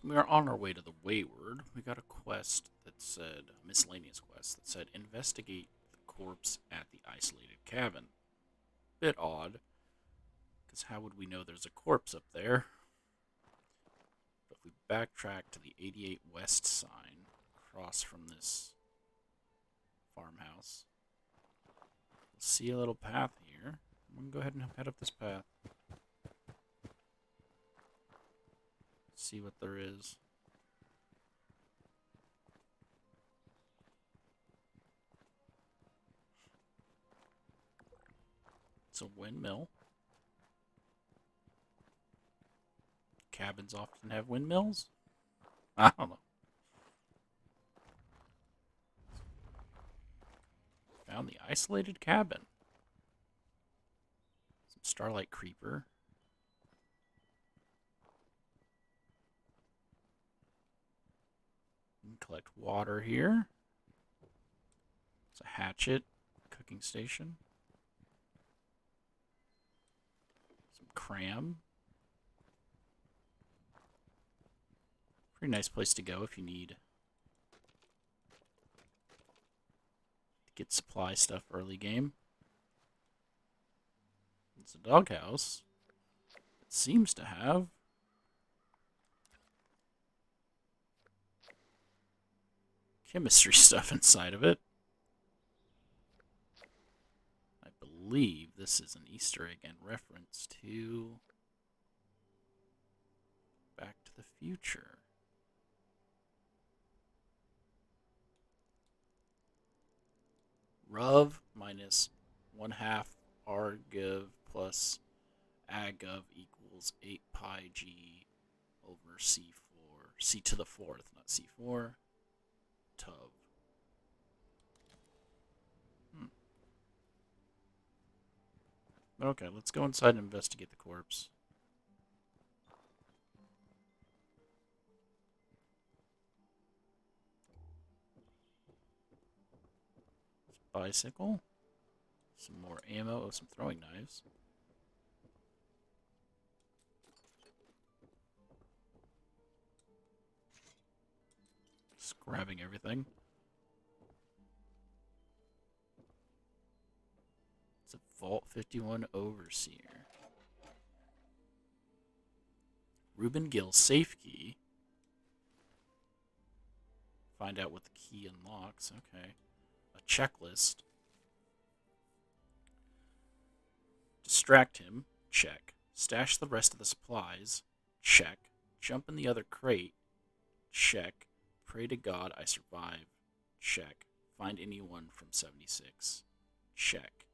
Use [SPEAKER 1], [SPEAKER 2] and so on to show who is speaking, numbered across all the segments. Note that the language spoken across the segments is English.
[SPEAKER 1] So we are on our way to the Wayward. We got a quest that said, a miscellaneous quest that said, investigate the corpse at the isolated cabin. Bit odd, because how would we know there's a corpse up there? But if we backtrack to the 88 West sign, across from this farmhouse, we'll see a little path here. We can go ahead and head up this path. See what there is. It's a windmill. Cabins often have windmills? I don't know. Found the isolated cabin. Some starlight creeper. You can collect water here. It's a hatchet, cooking station. Some cram. Pretty nice place to go if you need to get supply stuff early game. It's a doghouse. It seems to have chemistry stuff inside of it. I believe this is an Easter egg in reference to Back to the Future. Ruv minus 1/2 Argov plus Agov equals 8 pi g over C4. C to the 4th, not C4. Tub. Okay, let's go inside and investigate the corpse. Bicycle. Some more ammo. Oh, some throwing knives. Just grabbing everything. It's a Vault 51 Overseer. Reuben Gill safe key. Find out what the key unlocks. Okay. A checklist. Distract him. Check. Stash the rest of the supplies. Check. Jump in the other crate. Check. Pray to God I survive. Check. Find anyone from 76. Check.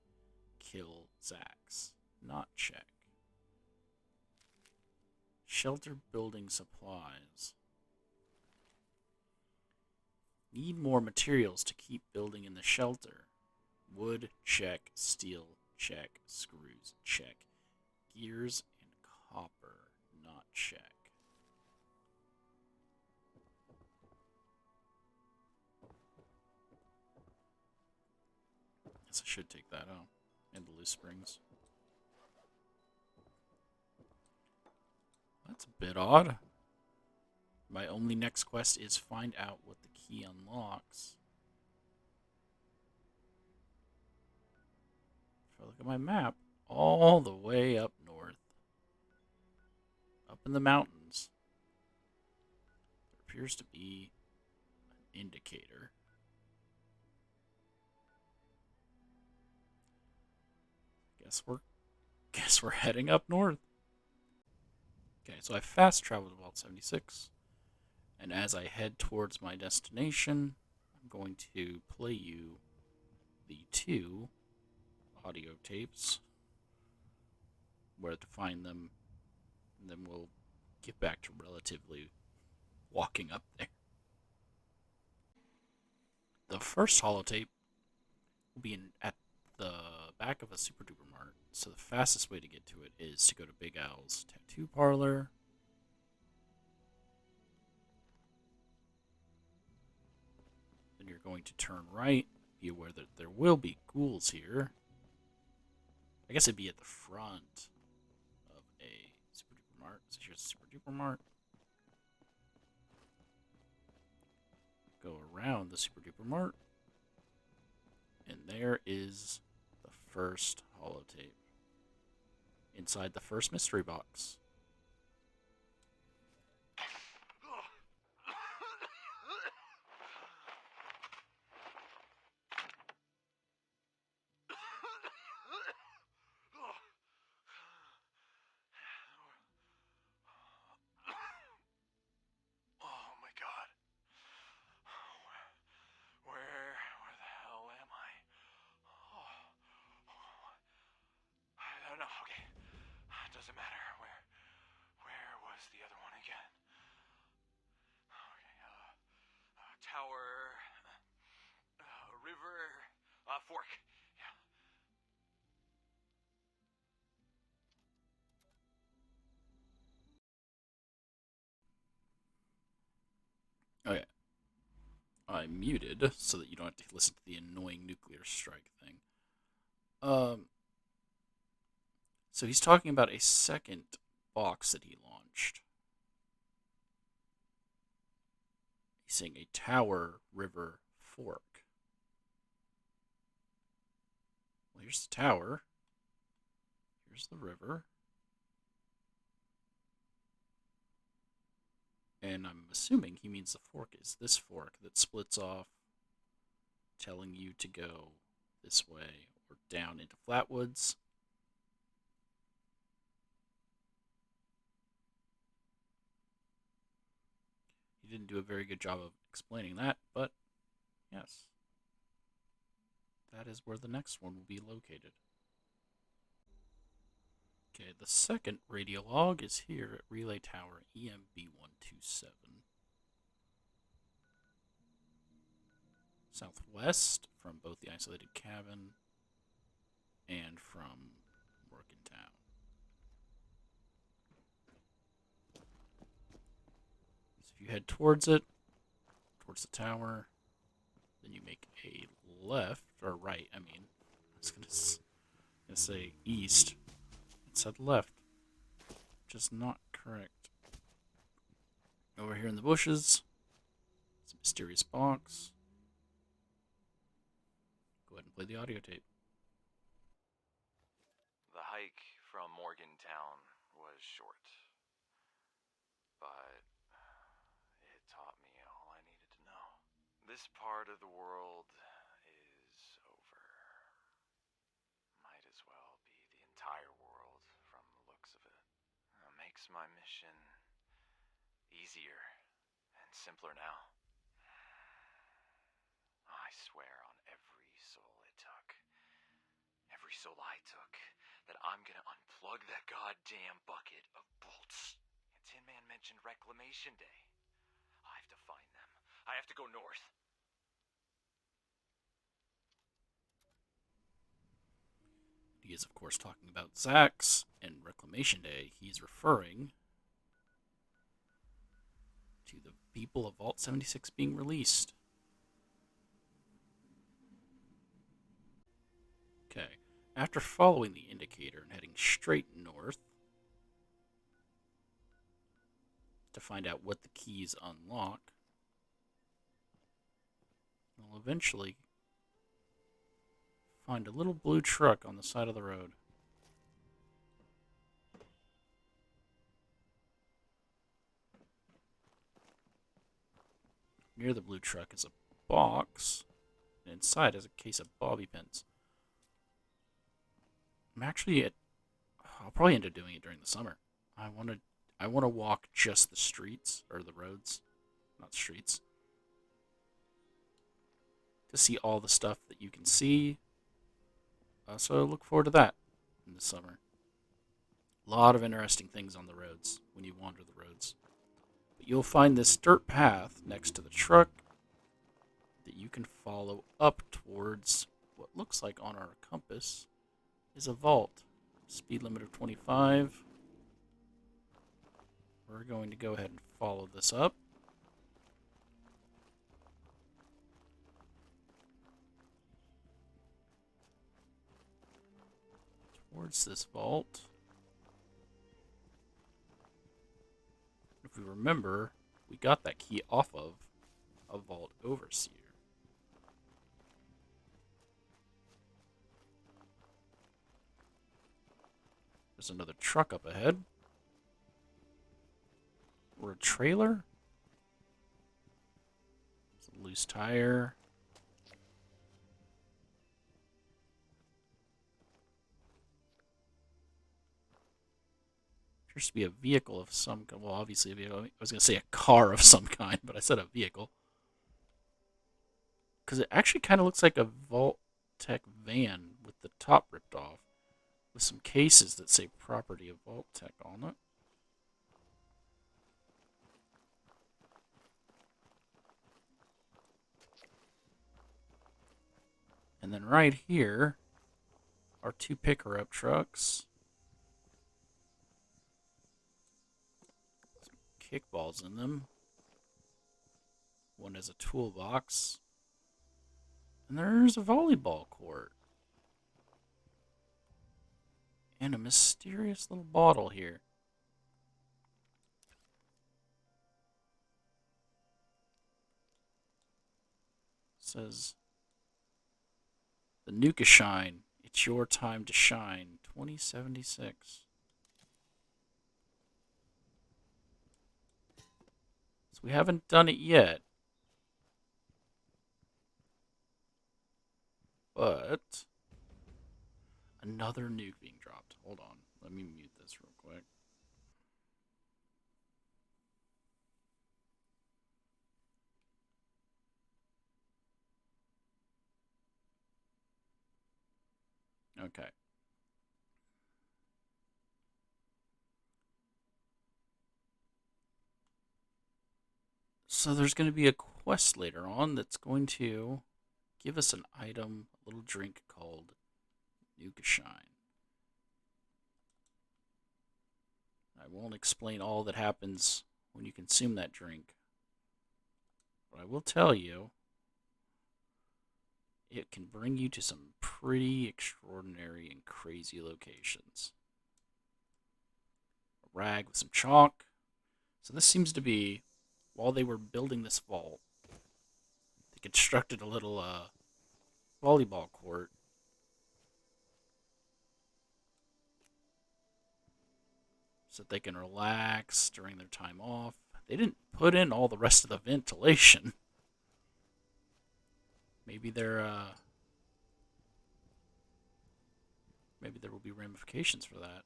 [SPEAKER 1] Kill Zax. Not check. Shelter building supplies. Need more materials to keep building in the shelter. Wood, check. Steel, check. Screws, check. Gears and copper, not check. Guess I should take that out. And the loose springs. That's a bit odd. My only next quest is find out what the key unlocks. If I look at my map, all the way up north. Up in the mountains. There appears to be an indicator. Guess we're heading up north. Okay, so I fast traveled to Vault 76, and as I head towards my destination, I'm going to play you the 2 audio tapes, where to find them, and then we'll get back to relatively walking up there. The first holotape will be at the back of a Super Duper Mart, so the fastest way to get to it is to go to Big Al's Tattoo Parlor. Then you're going to turn right. Be aware that there will be ghouls here. I guess it'd be at the front of a Super Duper Mart. So here's a Super Duper Mart. go around the Super Duper Mart. And there is the first holotape inside the first mystery box.
[SPEAKER 2] Oh my god. Where the hell am I? Oh, I don't know. Okay, it doesn't matter. Where was the other one again? Okay, tower, river, fork. Yeah.
[SPEAKER 1] Okay. I muted so that you don't have to listen to the annoying nuclear strike thing. So he's talking about a second box that he launched. He's saying a tower, river, fork. Well, here's the tower. Here's the river. And I'm assuming he means the fork is this fork that splits off, telling you to go this way or down into Flatwoods. He didn't do a very good job of explaining that, but yes. That is where the next one will be located. Okay, the second radiolog is here at Relay Tower EMB127. Southwest from both the isolated cabin and from Morgantown. So if you head towards it, towards the tower, then you make a left, or right, I mean. I was going to say east. It said left, which is not correct. Over here in the bushes, it's a mysterious box. Go ahead and play the audio tape.
[SPEAKER 2] The hike from Morgantown was short, but it taught me all I needed to know. This part of the world is over. Might as well be the entire world from the looks of it. It makes my mission easier and simpler now. I swear on every soul it took, every soul I took, that I'm gonna unplug that goddamn bucket of bolts. And Tin Man mentioned Reclamation Day. I have to find them. I have to go north.
[SPEAKER 1] He is, of course, talking about Zax and Reclamation Day. He's referring to the people of Vault 76 being released. Okay. After following the indicator and heading straight north to find out what the keys unlock, we'll eventually find a little blue truck on the side of the road. Near the blue truck is a box, and inside is a case of bobby pins. I'll probably end up doing it during the summer. I want to walk just the streets, or the roads, not streets, to see all the stuff that you can see. So look forward to that in the summer. A lot of interesting things on the roads when you wander the roads. But you'll find this dirt path next to the truck that you can follow up towards what looks like on our compass is a vault. Speed limit of 25. We're going to go ahead and follow this up. Towards this vault. If we remember, we got that key off of a vault overseer. There's another truck up ahead. Or a trailer. There's a loose tire. Appears to be a vehicle of some kind. Well, obviously a vehicle. I was going to say a car of some kind, but I said a vehicle. Because it actually kind of looks like a vault-tec van with the top ripped off. With some cases that say property of vault-tec on it. And then right here are two picker-up trucks. Some kickballs in them. One has a toolbox. And there's a volleyball court. And a mysterious little bottle here. It says, the Nuka Shine. It's your time to shine. 2076. So we haven't done it yet. But another nuke being dropped. Hold on. Let me mute this real quick. Okay. So there's going to be a quest later on that's going to give us an item, a little drink called Nuka Shine. I won't explain all that happens when you consume that drink. But I will tell you, it can bring you to some pretty extraordinary and crazy locations. A rag with some chalk. So this seems to be, while they were building this vault, they constructed a little volleyball court. So that they can relax during their time off. They didn't put in all the rest of the ventilation. Maybe there will be ramifications for that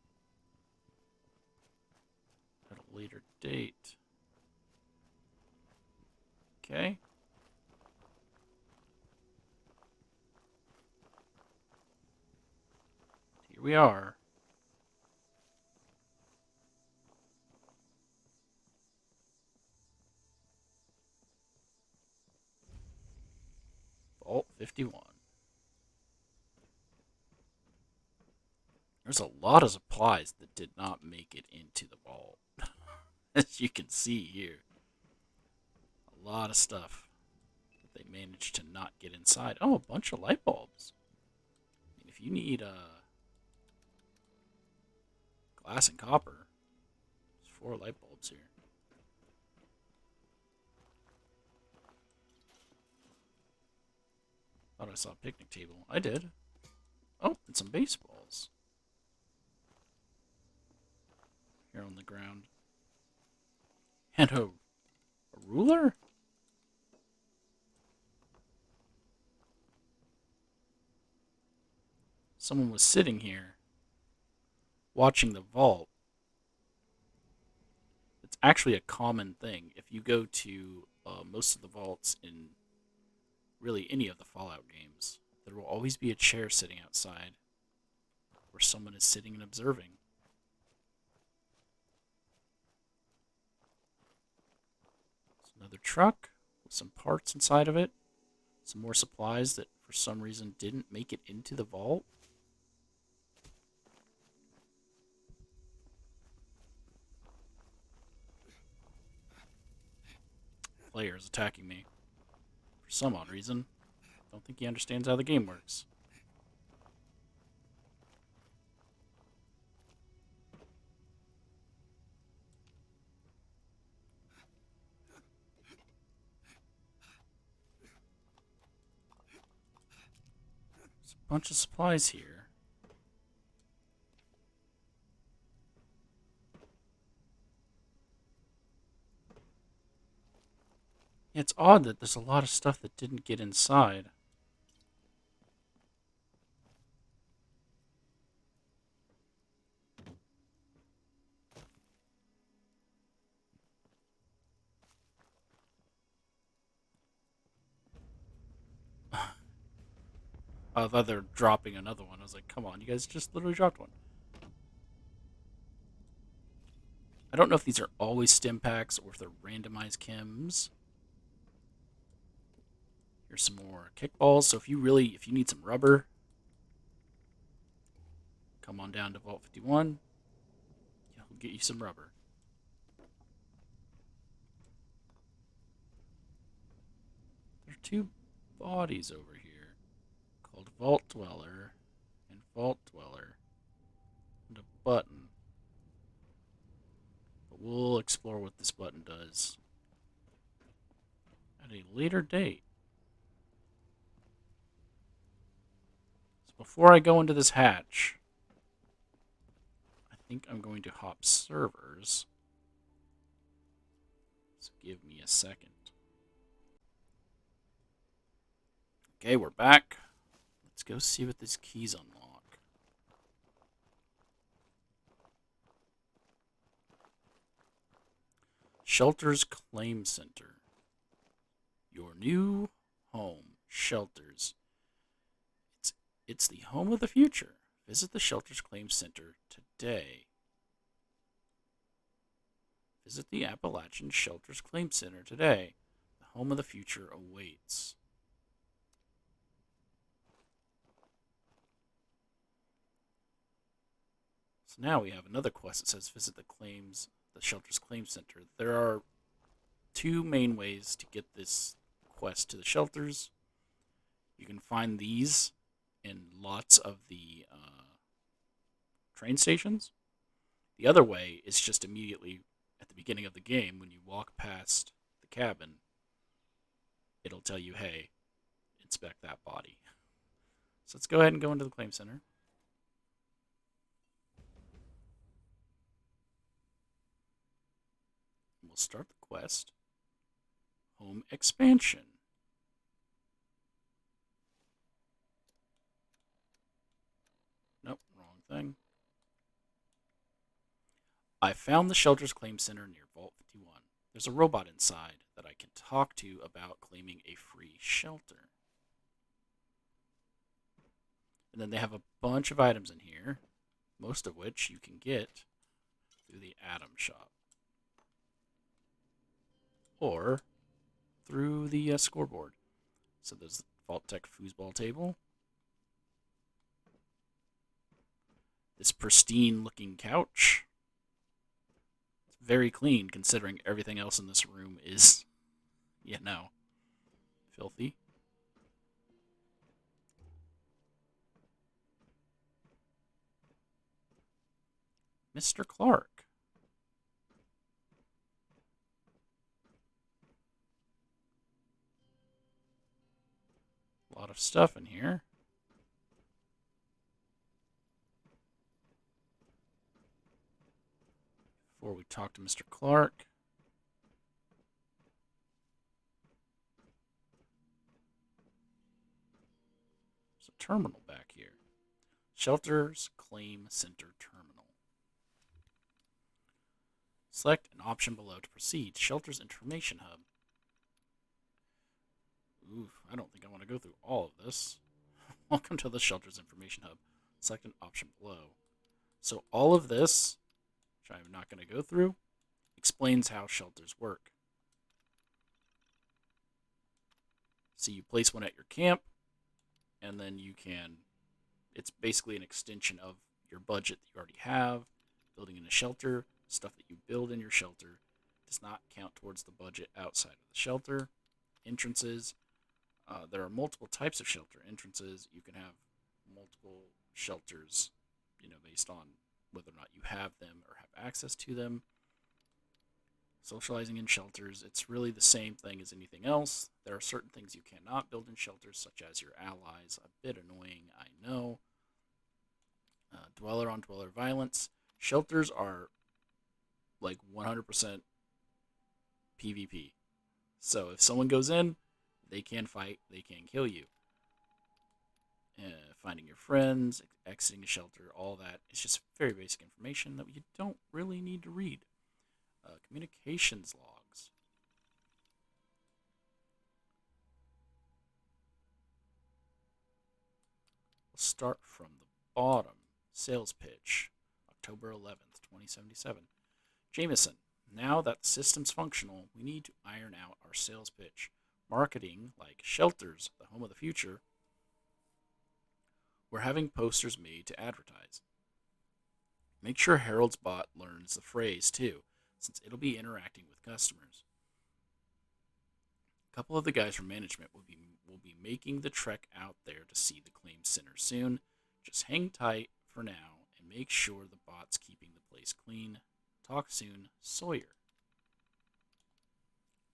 [SPEAKER 1] at a later date. Okay. Here we are. Vault 51. There's a lot of supplies that did not make it into the vault. As you can see here. A lot of stuff that they managed to not get inside. Oh, a bunch of light bulbs. I mean, if you need glass and copper, there's 4 light bulbs here. Thought I saw a picnic table. I did. Oh, and some baseballs. Here on the ground. And a ruler? Someone was sitting here watching the vault. It's actually a common thing. If you go to most of the vaults in really any of the Fallout games, there will always be a chair sitting outside where someone is sitting and observing. There's another truck with some parts inside of it. Some more supplies that for some reason didn't make it into the vault. Player is attacking me for some odd reason. Don't think he understands how the game works. bunch of supplies here. Yeah, it's odd that there's a lot of stuff that didn't get inside. I thought they were dropping another one. I was like, come on, you guys just literally dropped one. I don't know if these are always stim packs or if they're randomized chems. Here's some more kickballs. So if you need some rubber, come on down to Vault 51. We'll get you some rubber. There are two bodies over here called Vault Dweller and Vault Dweller and a button. But we'll explore what this button does at a later date. So before I go into this hatch, I think I'm going to hop servers. So give me a second. Okay, we're back. Let's go see what these keys unlock. Shelters Claim Center. Your new home, Shelters. It's the home of the future. Visit the Shelters Claim Center today. Visit the Appalachian Shelters Claim Center today. The home of the future awaits. So now we have another quest that says visit the Shelters Claim Center. There are two main ways to get this quest to the shelters. You can find these in lots of the train stations. The other way is just immediately at the beginning of the game when you walk past the cabin. It'll tell you, hey, inspect that body. So let's go ahead and go into the claim center. We'll start the quest. Home expansion. Nope, wrong thing. I found the Shelters Claim Center near Vault 51. There's a robot inside that I can talk to about claiming a free shelter. And then they have a bunch of items in here, most of which you can get through the Atom Shop. Or through the scoreboard. So there's the vault-tec foosball table. This pristine looking couch. It's very clean considering everything else in this room is, filthy. Mr. Clark. A lot of stuff in here. Before we talk to Mr. Clark, there's a terminal back here. Shelters Claim Center Terminal. Select an option below to proceed. Shelters Information Hub. Oof, I don't think I want to go through all of this. Welcome to the Shelters Information Hub. Select an option below. So all of this, which I'm not going to go through, explains how shelters work. So you place one at your camp, and then it's basically an extension of your budget that you already have. Building in a shelter, stuff that you build in your shelter does not count towards the budget outside of the shelter. Entrances, there are multiple types of shelter entrances. You can have multiple shelters, based on whether or not you have them or have access to them. Socializing in shelters, it's really the same thing as anything else. There are certain things you cannot build in shelters, such as your allies. A bit annoying, I know. Dweller on dweller violence. Shelters are like 100% PvP. So if someone goes in, they can fight, they can kill you. Finding your friends, exiting a shelter, all that. It's just very basic information that you don't really need to read. Communications logs. We'll start from the bottom. Sales pitch, October 11th, 2077. Jameson, now that the system's functional, we need to iron out our sales pitch. Marketing, like shelters, the home of the future, we're having posters made to advertise. Make sure Harold's bot learns the phrase too, since it'll be interacting with customers. A couple of the guys from management will be making the trek out there to see the claim center soon. Just hang tight for now and make sure the bot's keeping the place clean. Talk soon, Sawyer.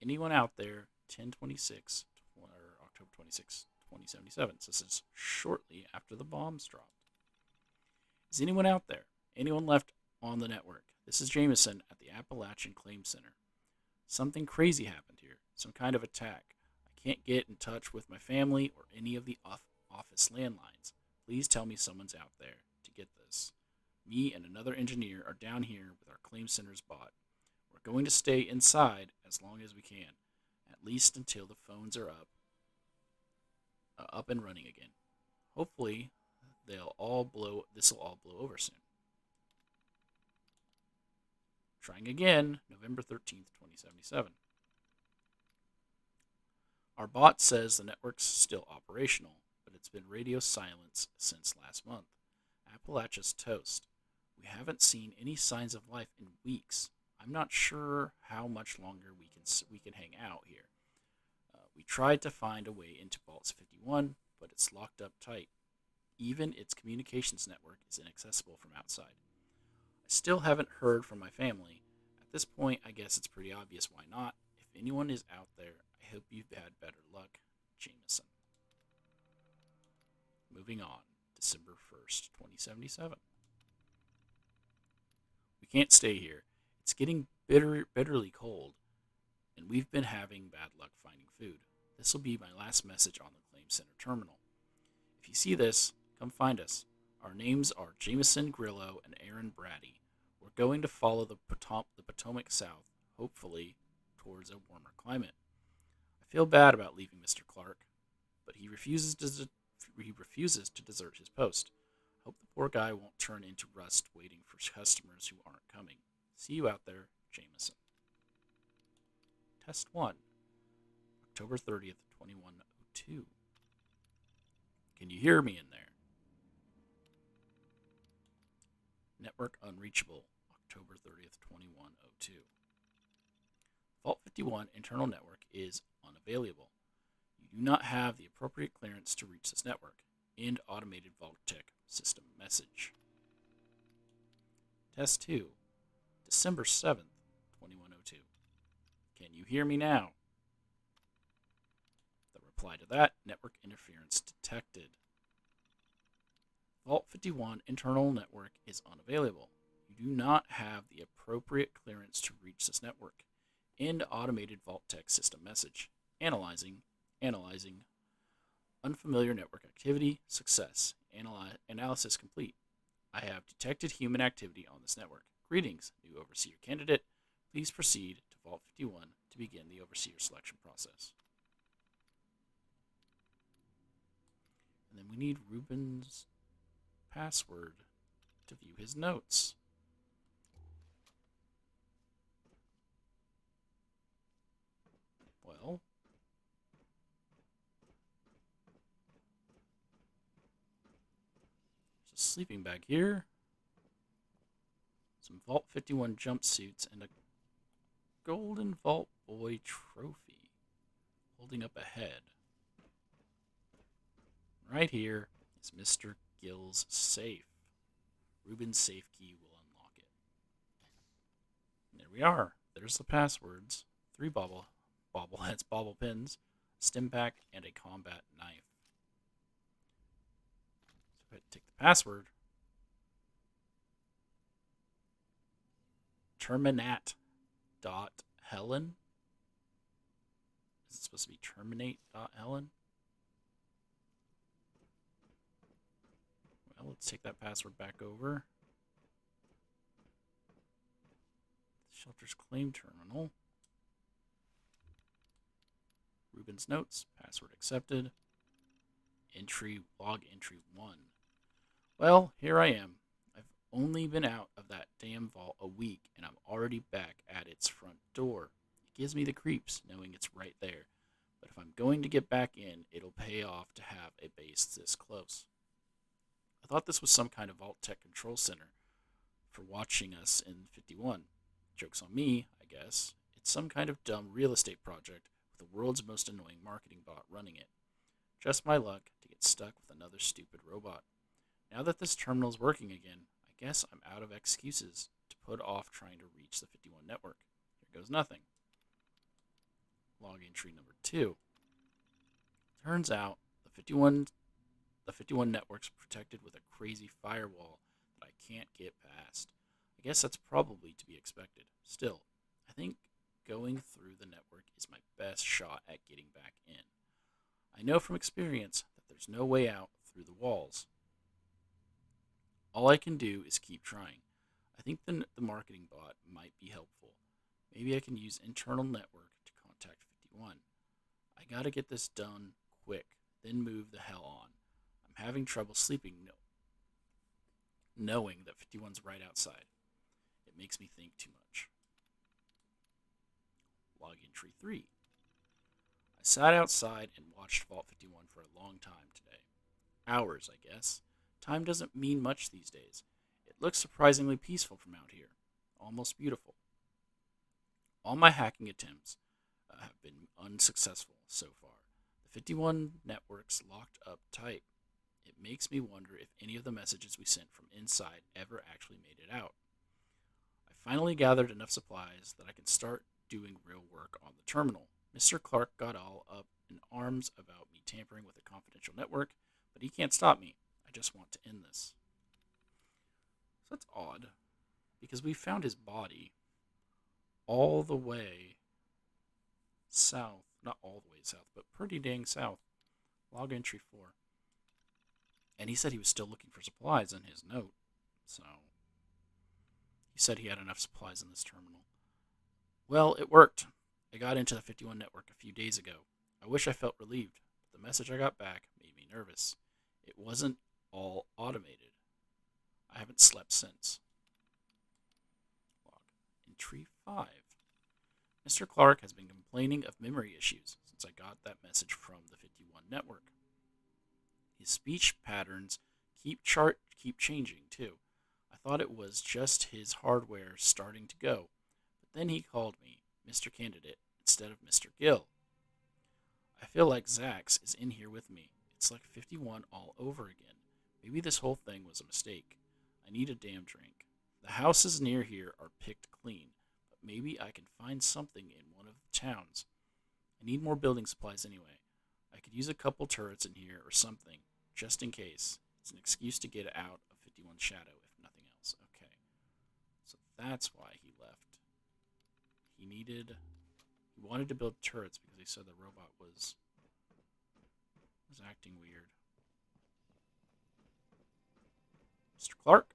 [SPEAKER 1] Anyone out there? 10/26 or October 26, 2077. So this is shortly after the bombs dropped. Is anyone out there? Anyone left on the network? This is Jameson at the Appalachian Claim Center. Something crazy happened here. Some kind of attack. I can't get in touch with my family or any of the office landlines. Please tell me someone's out there to get this. Me and another engineer are down here with our claim center's bot. We're going to stay inside as long as we can, at least until the phones are up and running again. Hopefully, this will all blow over soon. Trying again, November 13th, 2077. Our bot says the network's still operational, but it's been radio silence since last month. Appalachia's toast. We haven't seen any signs of life in weeks. I'm not sure how much longer we can hang out here. We tried to find a way into Vault 51, but it's locked up tight. Even its communications network is inaccessible from outside. I still haven't heard from my family. At this point, I guess it's pretty obvious why not. If anyone is out there, I hope you've had better luck. Jameson. Moving on, December 1st, 2077. We can't stay here. It's getting bitterly cold, and we've been having bad luck finding food. This will be my last message on the Claim Center terminal. If you see this, come find us. Our names are Jameson Grillo and Aaron Brady. We're going to follow the Potomac south, hopefully towards a warmer climate. I feel bad about leaving Mr. Clark, but he refuses to desert his post. Hope the poor guy won't turn into rust waiting for customers who aren't coming. See you out there, Jameson. Test 1, October 30th, 2102. Can you hear me in there? Network unreachable, October 30th, 2102. Vault 51 internal network is unavailable. You do not have the appropriate clearance to reach this network. End automated vault-tec system message. Test 2, December 7th, 2102. Can you hear me now? The reply to that, network interference detected. Vault 51 internal network is unavailable. You do not have the appropriate clearance to reach this network. End automated vault-tec system message. Analyzing. Unfamiliar network activity. Success. Analysis complete. I have detected human activity on this network. Greetings, new overseer candidate. Please proceed to Vault 51 to begin the overseer selection process. And then we need Ruben's password to view his notes. Well, there's a sleeping bag here, some Vault 51 jumpsuits, and a golden Vault Boy trophy holding up a head. Right here is Mr. Gill's safe. Ruben's safe key will unlock it. And there we are. there's the passwords. 3 bobbleheads, bobble pins, a stim pack, and a combat knife. So if I take the password, terminat dot Helen. Is it supposed to be terminate dot Helen? Well, let's take that password back over. Shelter's claim terminal. Ruben's notes. Password accepted. Log entry 1. Well, here I am. I've only been out of that damn vault a week, and I'm already back at its front door. It gives me the creeps, knowing it's right there. But if I'm going to get back in, it'll pay off to have a base this close. I thought this was some kind of vault-tec control center for watching us in 51. Joke's on me, I guess. It's some kind of dumb real estate project with the world's most annoying marketing bot running it. Just my luck to get stuck with another stupid robot. Now that this terminal's working again, I guess I'm out of excuses to put off trying to reach the 51 network. Here goes nothing. Log entry number 2. Turns out the 51 network's protected with a crazy firewall that I can't get past. I guess that's probably to be expected. Still, I think going through the network is my best shot at getting back in. I know from experience that there's no way out through the walls. All I can do is keep trying. I think the marketing bot might be helpful. Maybe I can use internal network to contact 51. I gotta get this done quick, then move the hell on. I'm having trouble sleeping knowing that 51's right outside. It makes me think too much. Log entry 3. I sat outside and watched Vault 51 for a long time today. Hours, I guess. Time doesn't mean much these days. It looks surprisingly peaceful from out here. Almost beautiful. All my hacking attempts have been unsuccessful so far. The 51 network's locked up tight. It makes me wonder if any of the messages we sent from inside ever actually made it out. I finally gathered enough supplies that I can start doing real work on the terminal. Mr. Clark got all up in arms about me tampering with a confidential network, but he can't stop me. I just want to end this. So that's odd, because we found his body all the way south. Not all the way south, but pretty dang south. Log entry 4. And he said he was still looking for supplies in his note, so he said he had enough supplies in this terminal. Well, it worked. I got into the 51 network a few days ago. I wish I felt relieved, but the message I got back made me nervous. It wasn't all automated. I haven't slept since. Log entry 5. Mr. Clark has been complaining of memory issues since I got that message from the 51 network. His speech patterns keep changing, too. I thought it was just his hardware starting to go, but then he called me Mr. Candidate instead of Mr. Gill. I feel like Zax is in here with me. It's like 51 all over again. Maybe this whole thing was a mistake. I need a damn drink. The houses near here are picked clean, but maybe I can find something in one of the towns. I need more building supplies anyway. I could use a couple turrets in here or something, just in case. It's an excuse to get out of 51's shadow, if nothing else. Okay. So that's why he left. He wanted to build turrets because he said the robot was acting weird. Mr. Clark?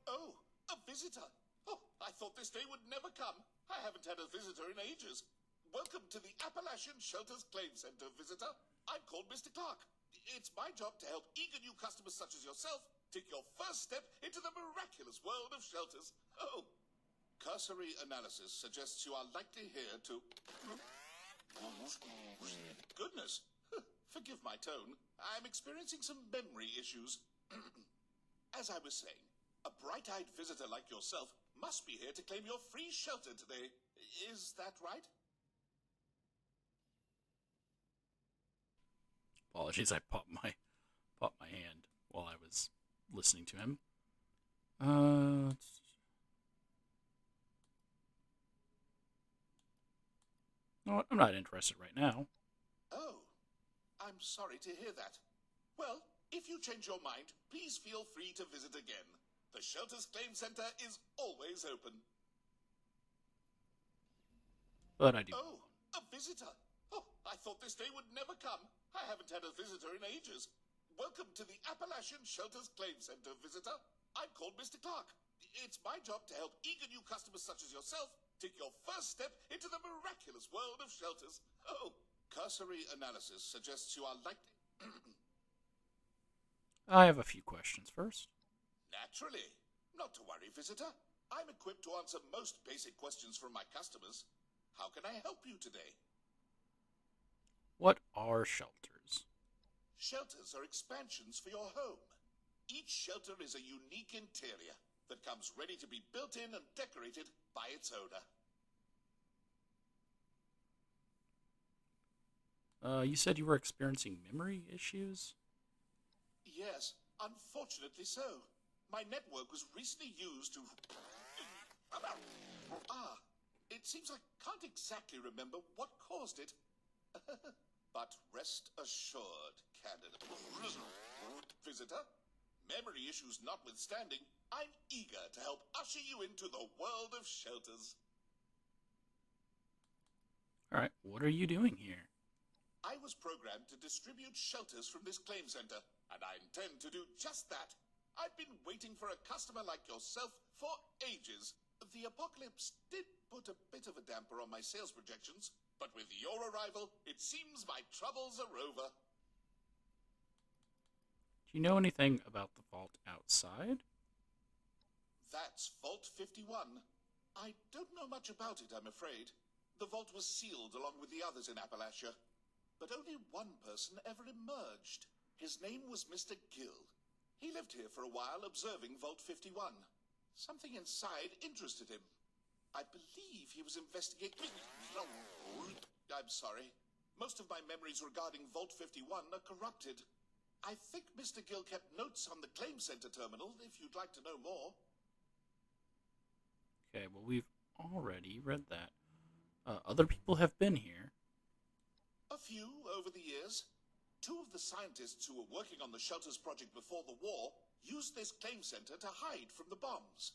[SPEAKER 3] Oh, a visitor. Oh, I thought this day would never come. I haven't had a visitor in ages. Welcome to the Appalachian Shelters Claim Center, visitor. I'm called Mr. Clark. It's my job to help eager new customers such as yourself take your first step into the miraculous world of shelters. Oh, cursory analysis suggests you are likely here to... Goodness. Forgive my tone. I'm experiencing some memory issues. As I was saying, a bright-eyed visitor like yourself must be here to claim your free shelter today. Is that right?
[SPEAKER 1] Apologies, I popped my hand while I was listening to him. No, I'm not interested right now.
[SPEAKER 3] Oh, I'm sorry to hear that. Well, if you change your mind, please feel free to visit again. The Shelter's Claim Center is always open.
[SPEAKER 1] But I do.
[SPEAKER 3] Oh, a visitor. Oh, I thought this day would never come. I haven't had a visitor in ages. Welcome to the Appalachian Shelters Claim Center, visitor. I'm called Mr. Clark. It's my job to help eager new customers such as yourself take your first step into the miraculous world of shelters. Oh, cursory analysis suggests you are likely...
[SPEAKER 1] I have a few questions first.
[SPEAKER 3] Naturally. Not to worry, visitor. I'm equipped to answer most basic questions from my customers. How can I help you today?
[SPEAKER 1] What are shelters?
[SPEAKER 3] Shelters are expansions for your home. Each shelter is a unique interior that comes ready to be built in and decorated by its owner.
[SPEAKER 1] You said you were experiencing memory issues?
[SPEAKER 3] Yes, unfortunately so. My network was recently used to... Ah, it seems I can't exactly remember what caused it. But rest assured, candidate. Visitor, memory issues notwithstanding, I'm eager to help usher you into the world of shelters.
[SPEAKER 1] Alright, what are you doing here?
[SPEAKER 3] I was programmed to distribute shelters from this claim center, and I intend to do just that. I've been waiting for a customer like yourself for ages. The apocalypse did put a bit of a damper on my sales projections, but with your arrival, it seems my troubles are over.
[SPEAKER 1] Do you know anything about the vault outside?
[SPEAKER 3] That's Vault 51. I don't know much about it, I'm afraid. The vault was sealed along with the others in Appalachia, but only one person ever emerged. His name was Mr. Gill. He lived here for a while observing Vault 51. Something inside interested him. I believe he was investigating... I'm sorry. Most of my memories regarding Vault 51 are corrupted. I think Mr. Gill kept notes on the claim center terminal, if you'd like to know more.
[SPEAKER 1] Okay, well, we've already read that. Other people have been here.
[SPEAKER 3] A few over the years. Two of the scientists who were working on the shelters project before the war used this claim center to hide from the bombs.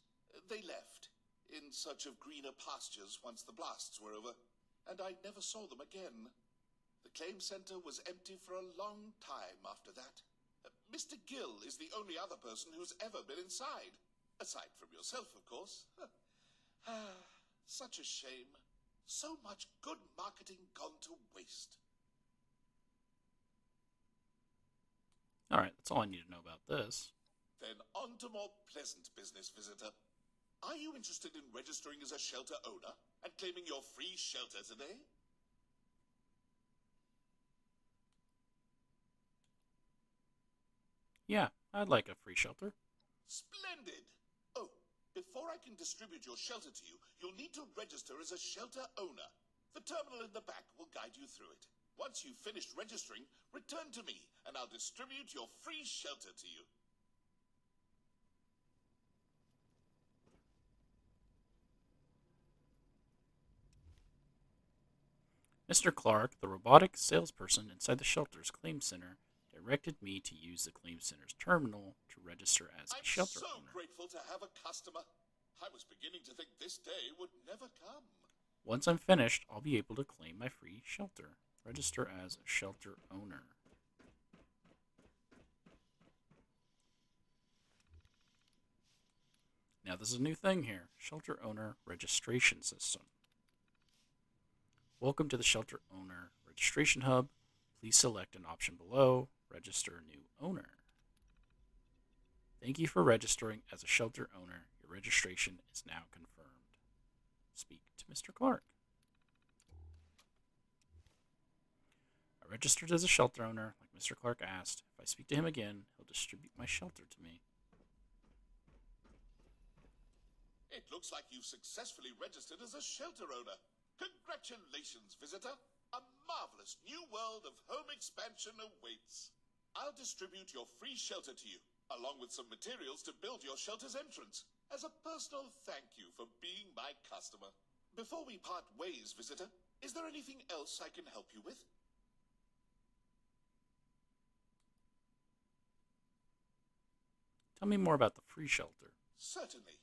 [SPEAKER 3] They left, in search of greener pastures once the blasts were over, and I never saw them again. The claim center was empty for a long time after that. Mr. Gill is the only other person who's ever been inside. Aside from yourself, of course. Such a shame. So much good marketing gone to waste.
[SPEAKER 1] Alright, that's all I need to know about this.
[SPEAKER 3] Then on to more pleasant business, visitor. Are you interested in registering as a shelter owner and claiming your free shelter today?
[SPEAKER 1] Yeah, I'd like a free shelter.
[SPEAKER 3] Splendid! Oh, before I can distribute your shelter to you, you'll need to register as a shelter owner. The terminal in the back will guide you through it. Once you've finished registering, return to me, and I'll distribute your free shelter to you.
[SPEAKER 1] Mr. Clark, the robotic salesperson inside the shelter's claim center, directed me to use the claim center's terminal to register as a
[SPEAKER 3] I'm
[SPEAKER 1] shelter
[SPEAKER 3] so
[SPEAKER 1] owner.
[SPEAKER 3] grateful to have a customer. I was beginning to think this day would never come.
[SPEAKER 1] Once I'm finished, I'll be able to claim my free shelter. Register as a shelter owner. Now, this is a new thing here. Shelter owner registration system. Welcome to the Shelter Owner Registration Hub. Please select an option below, Register New Owner. Thank you for registering as a shelter owner. Your registration is now confirmed. Speak to Mr. Clark. I registered as a shelter owner, like Mr. Clark asked. If I speak to him again, he'll distribute my shelter to me.
[SPEAKER 3] It looks like you've successfully registered as a shelter owner. Congratulations, visitor. A marvelous new world of home expansion awaits. I'll distribute your free shelter to you, along with some materials to build your shelter's entrance, as a personal thank you for being my customer. Before we part ways, visitor, Is there anything else I can help you with?
[SPEAKER 1] Tell me more about the free shelter.
[SPEAKER 3] Certainly.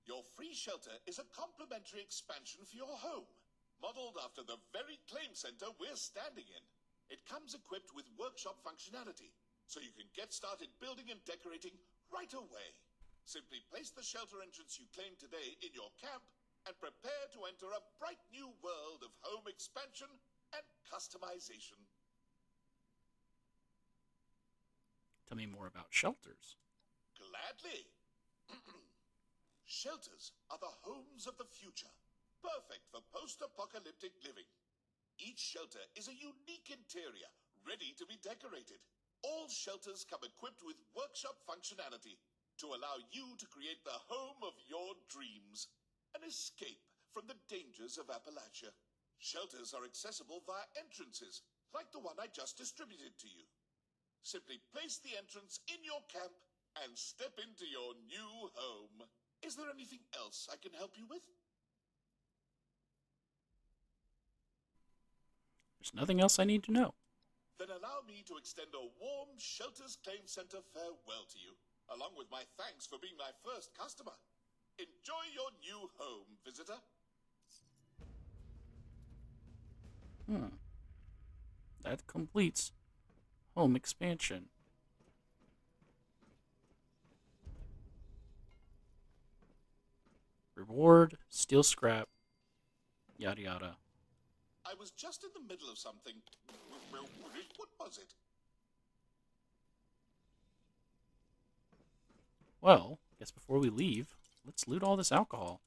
[SPEAKER 3] Your free shelter is a complimentary expansion for your home, modeled after the very claim center we're standing in. It comes equipped with workshop functionality, so you can get started building and decorating right away. Simply place the shelter entrance you claimed today in your camp and prepare to enter a bright new world of home expansion and customization.
[SPEAKER 1] Tell me more about shelters.
[SPEAKER 3] Gladly. Shelters are the homes of the future, perfect for post-apocalyptic living. Each shelter is a unique interior, ready to be decorated. All shelters come equipped with workshop functionality to allow you to create the home of your dreams, an escape from the dangers of Appalachia. Shelters are accessible via entrances, like the one I just distributed to you. Simply place the entrance in your camp and step into your new home. Is there anything else I can help you with?
[SPEAKER 1] There's nothing else I need to know.
[SPEAKER 3] Then allow me to extend a warm Shelters Claim Center farewell to you, along with my thanks for being my first customer. Enjoy your new home, visitor.
[SPEAKER 1] That completes home expansion. Reward, steel scrap, yada yada.
[SPEAKER 3] I was just in the middle of something. What was it?
[SPEAKER 1] Well, I guess before we leave, let's loot all this alcohol.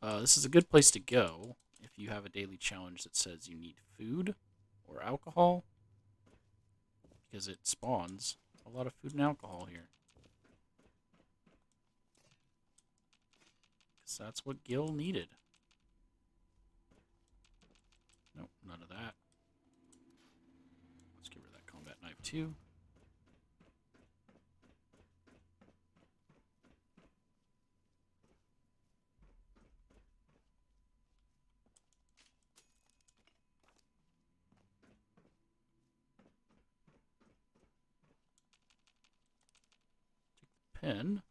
[SPEAKER 1] This is a good place to go if you have a daily challenge that says you need food or alcohol, because it spawns a lot of food and alcohol here. Because that's what Gil needed. Nope, none of that. Let's get rid of that combat knife too. Take the pen.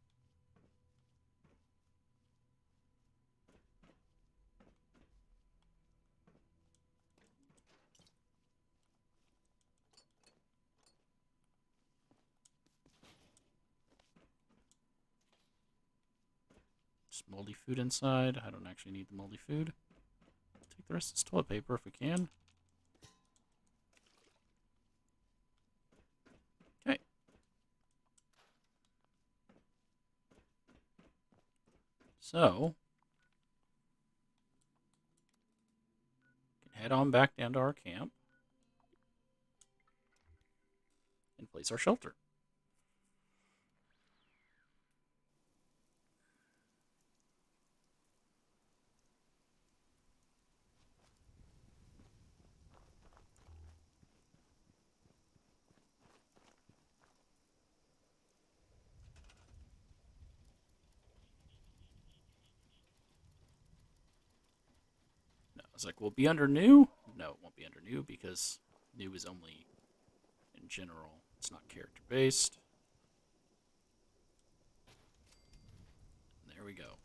[SPEAKER 1] Just moldy food inside. I don't actually need the moldy food. Take the rest of this toilet paper if we can. Okay. So, we can head on back down to our camp and place our shelter. No, it's like, will it be under new? No, it won't be under new because new is only in general. It's not character based. There we go.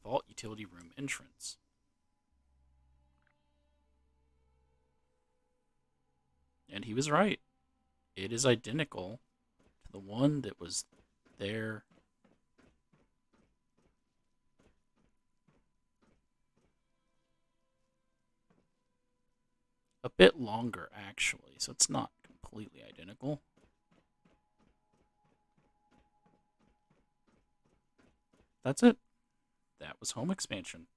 [SPEAKER 1] Vault utility room entrance. And he was right. It is identical to the one that was there. A bit longer, actually, so it's not completely identical. That's it. That was home expansion.